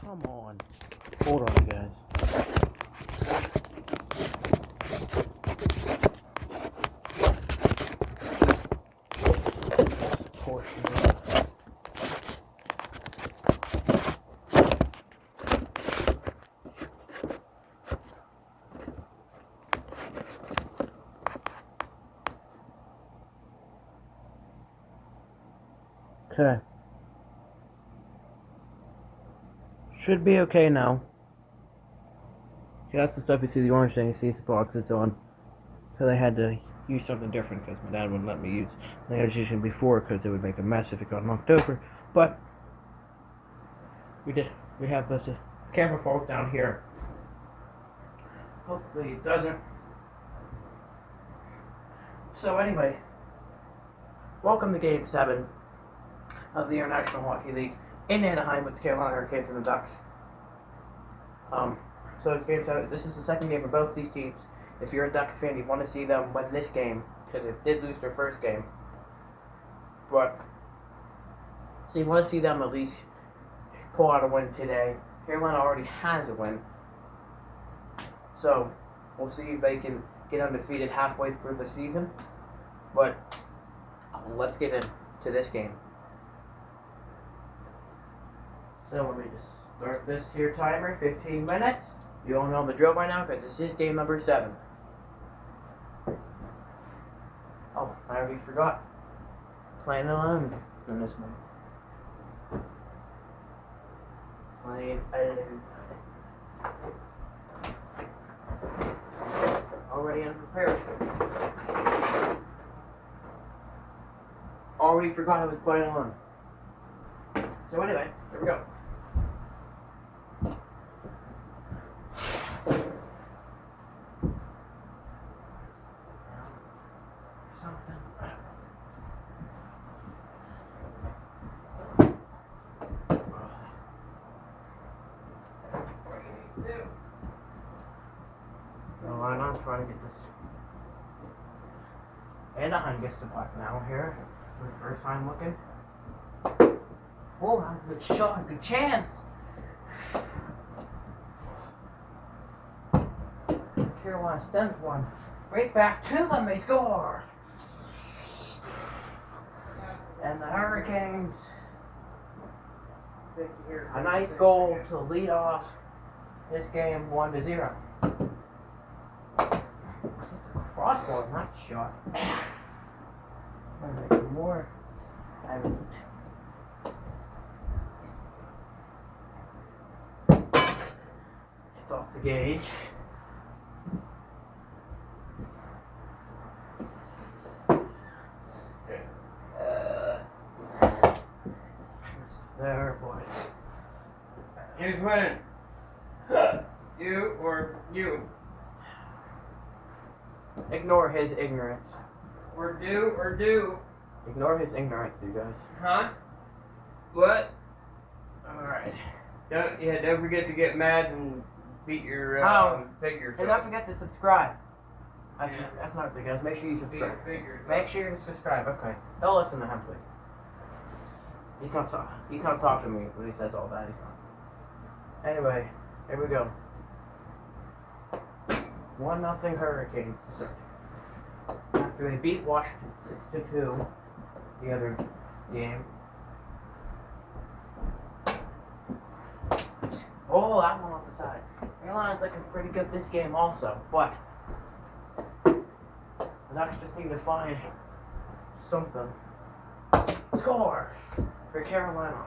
Come on. Hold on, guys. That's a portion of it. Okay. Should be okay now. Yeah, that's the stuff you see, the orange thing, you see the box it's on. Because I had to use something different because my dad wouldn't let me use the I was using before because it would make a mess if it got knocked over. But we did. We have this. The camera falls down here. Hopefully it doesn't. So anyway, welcome to Game 7 of the International Hockey League in Anaheim with the Carolina Hurricanes and the Ducks. So it's Game 7. This is the second game for both these teams. If you're a Ducks fan, you want to see them win this game because they did lose their first game. But so you want to see them at least pull out a win today. Carolina already has a win. So we'll see if they can get undefeated halfway through the season. But let's get into this game. So let me just start this here timer, 15 minutes. You all know the drill by now because this is game number 7. Oh, I already forgot. Playing alone in this one. Playing alone. Already unprepared. Already forgot I was playing alone. So anyway, here we go. Something. I'm trying to get this. Anaheim gets the puck now here. For the first time looking. Oh, good shot, good chance. Carolina sends one right back to them. They score. And the Hurricanes, a nice goal to lead off this game 1-0. It's a crossbar, not shot. I'm making more. It's off the gauge. There, boy. Who's winning? You or you? Ignore his ignorance. Or do? Ignore his ignorance, you guys. Huh? What? Alright. Don't forget to get mad and beat your figure. And don't forget to subscribe. That's not the guys. Make sure you subscribe. Make sure you subscribe. Okay. Don't listen to him, please. He's not talking to me when he says all that. He's not. Anyway, here we go. 1-0 Hurricanes. After they beat Washington 6-2 the other game. Oh, that one off the side. Carolina's looking pretty good this game also, but the Ducks just need to find something. Score for Carolina.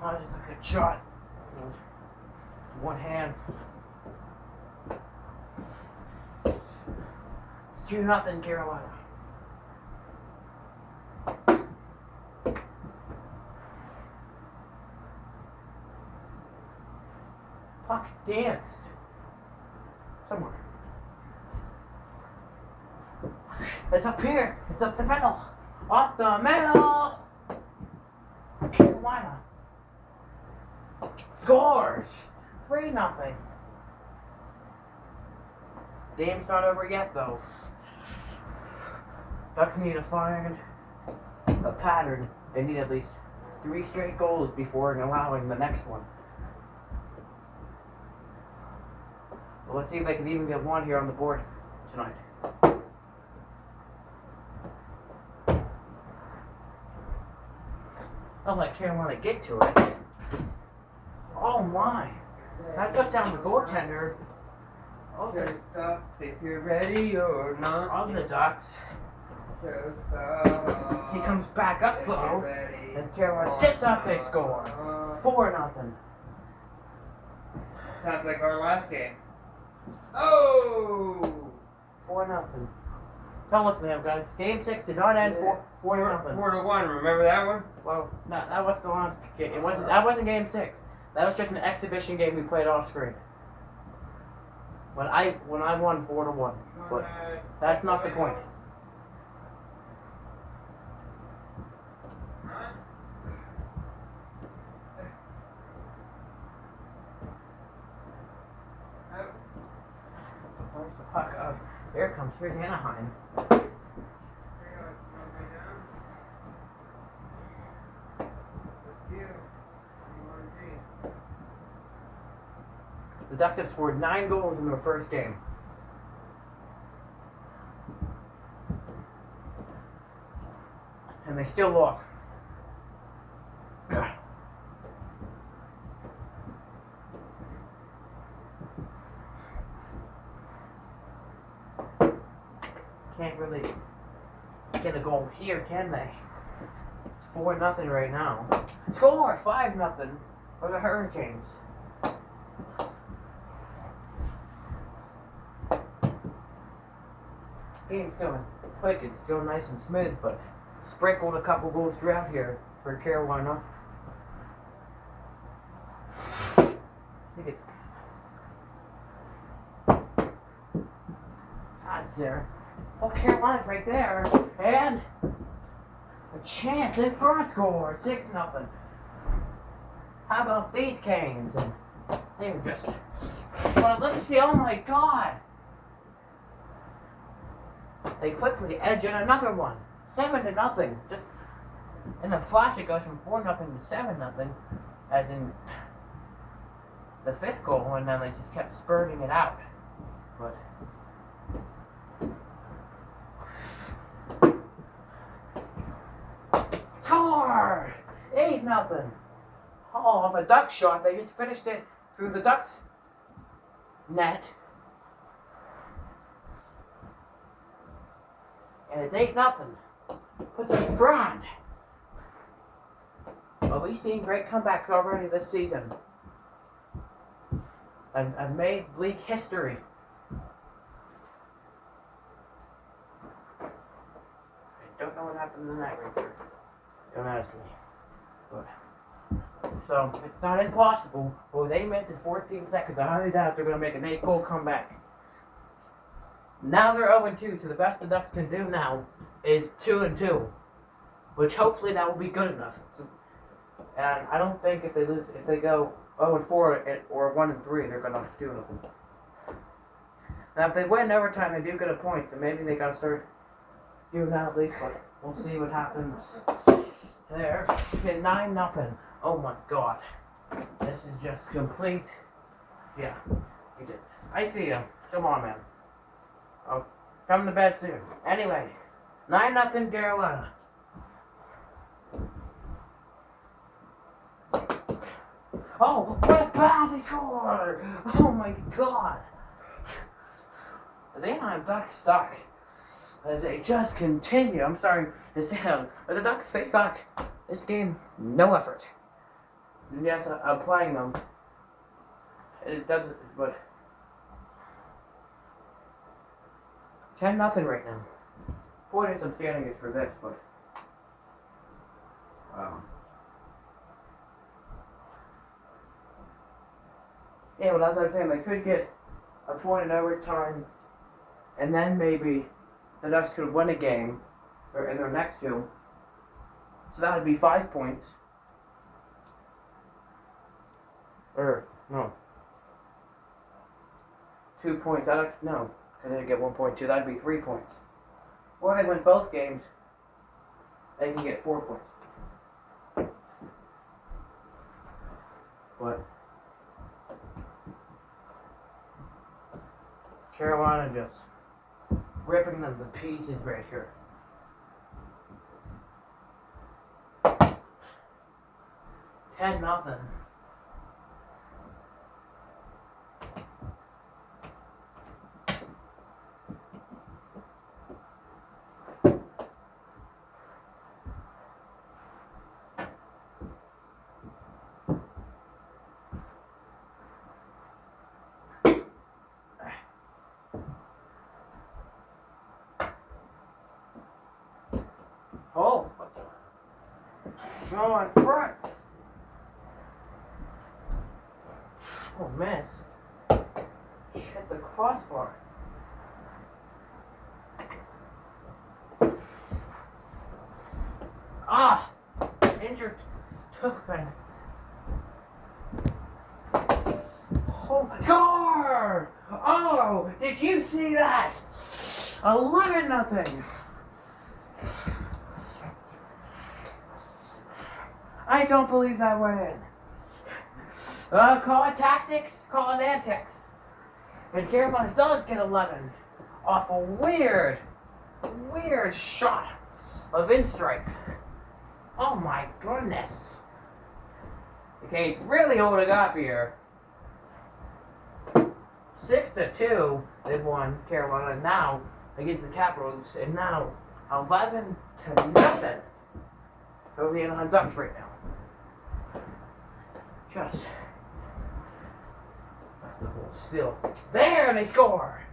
Oh, just a good shot. One hand. It's 2-0 Carolina. Puck danced. Somewhere. It's up here. It's up the middle. Up the middle. Carolina scores. 3-0. Game's not over yet, though. Ducks need to find a pattern. They need at least 3 straight goals before allowing the next one. Well, let's see if they can even get one here on the board tonight. Don't let Carolina get to it. Oh my! That took down the goaltender. So stop if you're ready or not. Of the Ducks. So stop. He comes back up though. And Carolina sits up, they score. 4-0. Sounds like our last game. Oh! 4-0. Don't listen to him, guys. Game 6 did not end 4-0. 4-1. Remember that one? Well, no, that was the last game. It wasn't. That wasn't Game 6. That was just an exhibition game we played off screen. When I won 4-1, but that's not the point. Where's the puck? Oh, here it comes. Here's Anaheim. The Ducks have scored 9 goals in their first game. And they still lost. Can't really get a goal here, can they? It's 4-0 right now. Score 5-0 for the Hurricanes. This game's going quick, it's still nice and smooth, but sprinkled a couple goals throughout here for Carolina. I think it's God's there. Oh, Carolina's right there, and a chance in front score, 6-0. How about these Canes? And they were just. Well, let me see. Oh my God! They quickly edge in another one, 7-0. Just in a flash, it goes from 4-0 to 7-0, as in the 5th goal, and then they just kept spurting it out. But score! 8-0. Oh, off a Duck shot. They just finished it through the Ducks net. And it's 8-0. Puts us in front. Well, we've seen great comebacks already this season. I've made league history. I don't know what happened in that right there. Honestly. But, so, it's not impossible. But with 8 minutes and 14 seconds, I highly doubt they're going to make an 8-goal comeback. Now they're 0-2, so the best the Ducks can do now is 2-2. Which hopefully that will be good enough. So, and I don't think if they go 0-4 or 1-3, they're going to do nothing. Now if they win overtime, they do get a point, so maybe they got to start doing that at least, but we'll see what happens there. 9-0. Oh my God. This is just complete. Yeah, you did. I see you. Come on, man. I'll come to bed soon. Anyway, 9-0 Carolina. Oh, what a pass he scored! Oh my God. The Anaheim Ducks suck. As they just continue. I'm sorry to say that, but the Ducks, they suck. This game, no effort. And yes, I'm playing them. It doesn't, but 10-0 right now. Point I'm standing is for this, but yeah, well, as I was saying, they could get a point in overtime, and then maybe the Ducks could win a game or in their next two. So that would be 5 points. Or no, 2 points. No, because they get 1.2. That'd be 3 points. Or they win both games, they can get 4 points. But Carolina just ripping them to pieces right here. Ten nothing. Oh, what the? No, in front. Oh, missed. Hit the crossbar. Ah! Injured Tookman. Oh, score! Oh, did you see that? 11-0. I don't believe that went in. Call it tactics, call it antics. And Carolina does get 11 off a weird shot of in-strike. Oh my goodness. Okay, it's really holding up here. 6-2, they've won Carolina now against the Capitals, and now 11-0 over the Anaheim Ducks right now. Just that's the whole still there, and they score.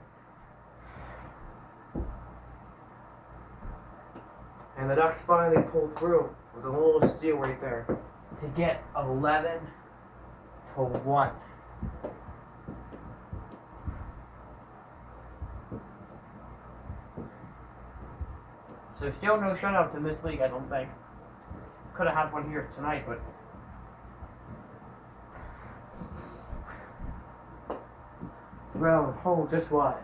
And the Ducks finally pulled through with a little steal right there to get 11-1. So still no shutouts in this league, I don't think. Could have had one here tonight, but throw, hold just wide.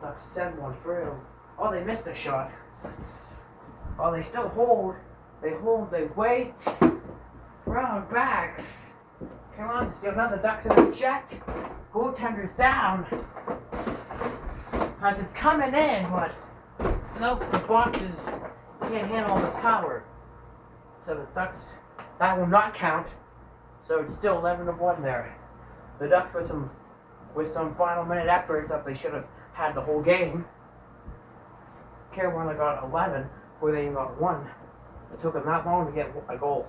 Ducks send one through. Oh, they missed a shot. Oh, they still hold. They hold, they wait. Round back. Come on, still another Ducks in a jet. Goaltender's down. As it's coming in, but nope, the boxes can't handle all this power. So the Ducks, that will not count. So it's still 11-1 there. The Ducks with some final minute efforts that they should have had the whole game. Carolina got 11 before they even got 1. It took them that long to get a goal.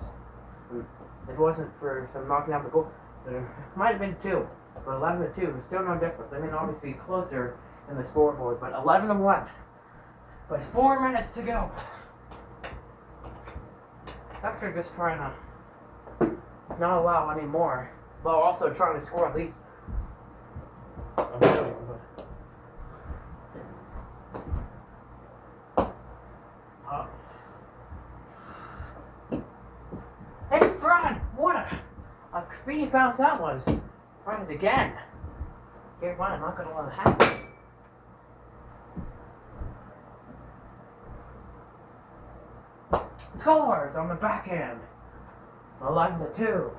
If it wasn't for some knocking out the goal, it might have been 2. But 11-2 is still no difference. I mean, obviously closer in the scoreboard, but 11-1. But 4 minutes to go. Ducks are just trying to not allow any more, while also trying to score at least a million. In front! What a feed bounce that was. Run it again. Carolina not going to let it happen. Scores on the backhand. 11-2.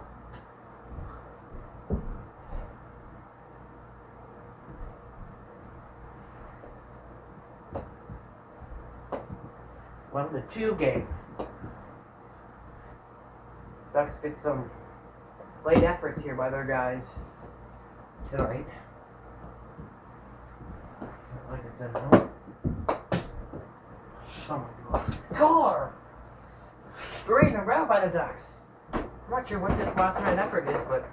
It's 11-2 game. Ducks get some late efforts here by their guys tonight. Like it's in home. Oh my god. Score! 3 in a row by the Ducks. I'm not sure what this last minute effort is, but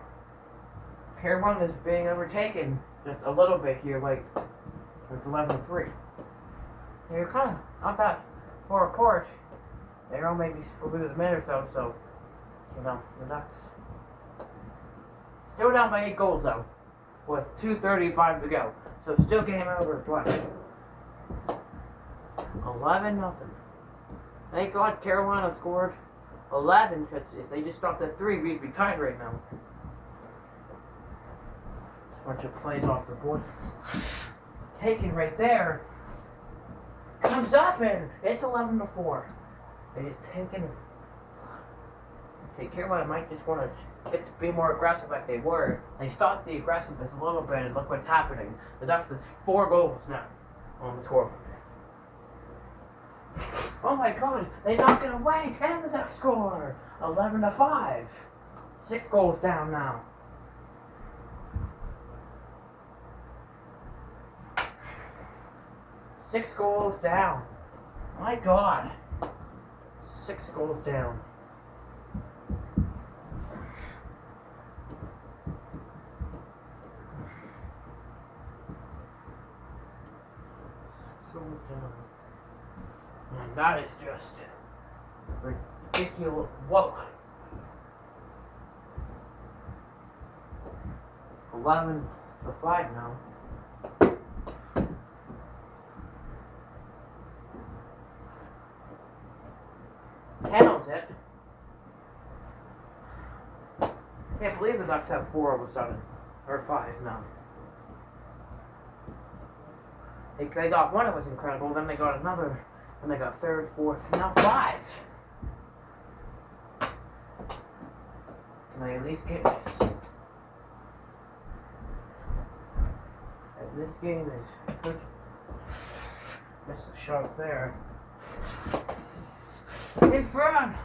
Carolina is being overtaken just a little bit here. Like it's 11-3. You're kind of not that far apart. They're all maybe split with a minute or so. So you know the Ducks still down by 8 goals though, with 2:35 to go. So still game over. What? 11-0. Thank God Carolina scored 11, because if they just stopped at 3, we'd be tied right now. Bunch of plays off the board. Taken right there. Comes up and it's 11-4. They just taken Take care of it. I might just want to get to be more aggressive like they were. They stopped the aggressiveness a little bit, and look what's happening. The Ducks has 4 goals now on the scoreboard. Oh my God! They knock it away, and the Ducks score 11-5. 6 goals down now. Six goals down. My God. 6 goals down. And that is just ridiculous. Whoa. 11-5 now. Handles it. Can't believe the Ducks have 4 all of a sudden. Or 5 now. They got one that was incredible, then they got another, then they got 3rd, 4th, now 5. Can I at least get this? And this game is good. Missed the shot there. In front!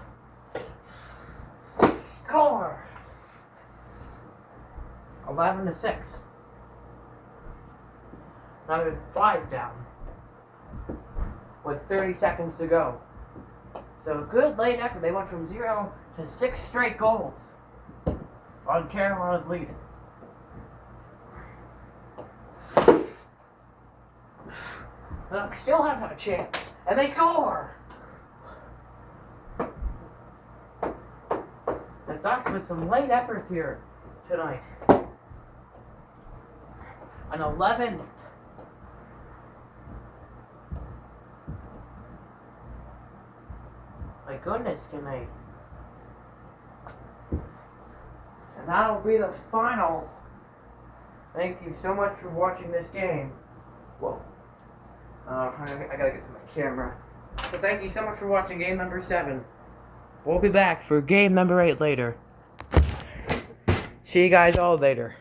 Score! 11-6. Now they're 5 down with 30 seconds to go. So a good late effort. They went from 0 to 6 straight goals on Carolina's lead. They still have a chance, and they score. The Ducks with some late efforts here tonight. An 11. My goodness, can they? And that'll be the final. Thank you so much for watching this game. Whoa. I gotta get to my camera. So thank you so much for watching game number 7. We'll be back for game number 8 later. See you guys all later.